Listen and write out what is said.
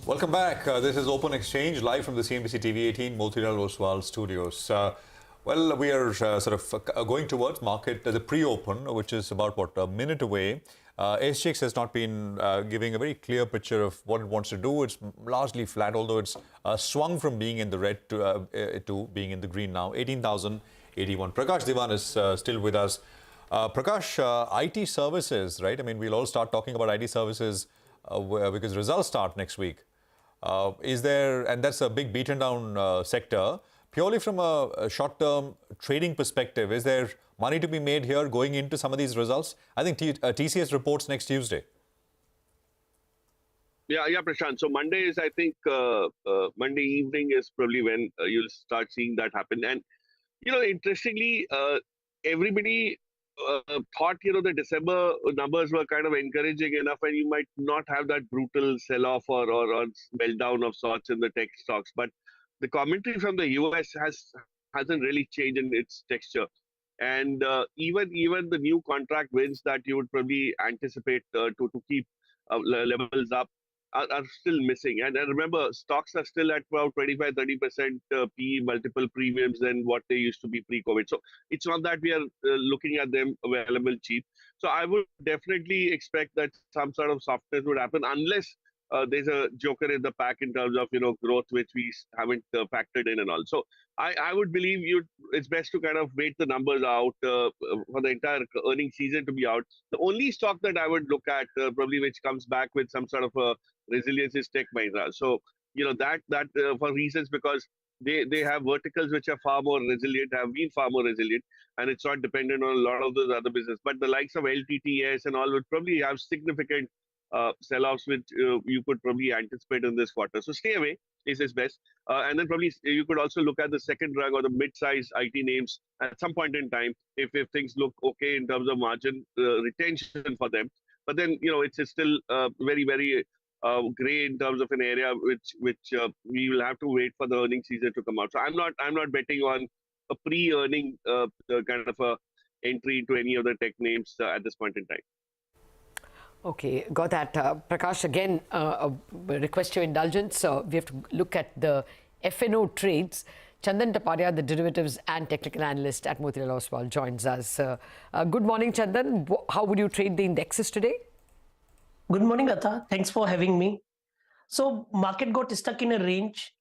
Welcome back. This is Open Exchange, live from the CNBC-TV18 Motilal Oswal studios. We are going towards market the pre-open, which is about, a minute away. SGX has not been giving a very clear picture of what it wants to do. It's largely flat, although it's swung from being in the red to being in the green now. 18,081. Prakash Diwan is still with us. Prakash, IT services, right? I mean, we'll all start talking about IT services because results start next week. And that's a big beaten down sector. Purely from a short-term trading perspective, is there money to be made here going into some of these results? I think TCS reports next Tuesday. Yeah, Prashant. So Monday is, I think, Monday evening is probably when you'll start seeing that happen. And, interestingly, everybody thought, the December numbers were kind of encouraging enough and you might not have that brutal sell-off or meltdown of sorts in the tech stocks. But the commentary from the US hasn't really changed in its texture. And even the new contract wins that you would probably anticipate to keep levels up are still missing. And remember, stocks are still at about 25-30% PE multiple premiums than what they used to be pre-COVID. So it's not that we are looking at them available cheap. So I would definitely expect that some sort of softness would happen unless there's a joker in the pack in terms of growth, which we haven't factored in and all. So I would believe it's best to kind of wait the numbers out for the entire earnings season to be out. The only stock that I would look at probably which comes back with some sort of a resilience is Tech Mahindra. So that for reasons because they have verticals which are far more resilient, have been far more resilient, and it's not dependent on a lot of those other business. But the likes of LTTS and all would probably have significant sell-offs which you could probably anticipate in this quarter. So stay away is best. And then probably you could also look at the second rung or the mid-size IT names at some point in time if things look okay in terms of margin retention for them. But then, it's still very, very gray in terms of an area which we will have to wait for the earnings season to come out. So I'm not betting on a pre-earning kind of a entry into any of the tech names at this point in time. Okay, got that. Prakash, again, request your indulgence. We have to look at the F&O trades. Chandan Taparia, the derivatives and technical analyst at Motilal Oswal, joins us. Good morning, Chandan. How would you trade the indexes today? Good morning, Atha. Thanks for having me. So market got stuck in a range